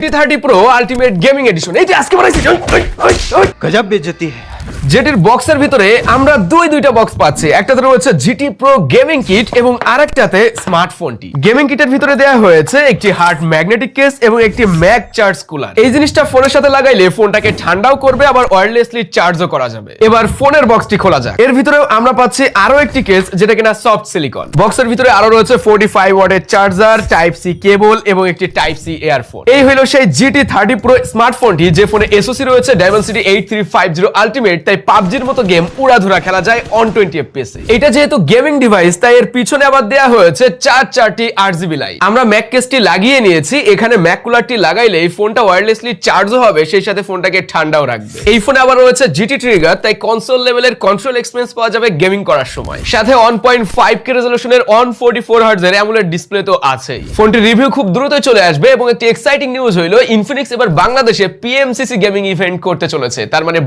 GT30 Pro ultimate gaming addition এই যে আজকে বানাইছি गजब बेइज्जती है। যেটির বক্সের ভিতরে আমরা দুইটা বক্স পাচ্ছি, একটাতে রয়েছে GT Pro গেমিং কিট এবং আরেকটাতে স্মার্টফোনটি। গেমিং কিটের ভিতরে দেয়া হয়েছে একটি হার্ড ম্যাগনেটিক কেস এবং একটি ম্যাগ চার্জ কুলার। এই জিনিসটা ফোনের সাথে লাগাইলে ফোনটাকে ঠান্ডাও করবে আবার ওয়্যারলেসলি চার্জও করা যাবে। এবার ফোনের বক্সটি খোলা যাক। এর ভিতরেও আমরা পাচ্ছি আরো একটি কেস যেটা কিনা সফট সিলিকন। বক্সের ভিতরে আরো রয়েছে 45 ওয়াটের চার্জার, টাইপ সি কেবল এবং একটি টাইপ সি ইয়ারফোন। এই হলো সেই GT30 Pro স্মার্টফোনটি, যে ফোনে SoC রয়েছে Dimensity 8350 আলটিমেট, তাই পাবজির মতো গেম উড়াধুরা খেলা যায় অন 20 FPS এ। এটা যেহেতু গেমিং ডিভাইস তাই এর পিছনে আবার দেয়া হয়েছে চারটি RGB লাইট। আমরা ম্যাক কেসটি লাগিয়ে নিয়েছি, এখানে ম্যাক কুলারটি লাগাইলে এই ফোনটা ওয়্যারলেসলি চার্জও হবে, সেই সাথে ফোনটাকে ঠান্ডাও রাখবে। এই ফোনে আবার রয়েছে GT ট্রিগার, তাই কনসোল লেভেলের কন্ট্রোল এক্সপেরিয়েন্স পাওয়া যাবে গেমিং করার সময়। সাথে 1.5K রেজোলিউশনের 144 হার্টজ এর অ্যামোলেড ডিসপ্লে তো আছেই। ফোনটির রিভিউ খুব দ্রুতই চলে আসবে এবং একটি এক্সাইটিং নিউজ হইলো ইনফিনিক্স এবার বাংলাদেশে PMCC গেমিং ইভেন্ট করতে চলেছে। তার মানে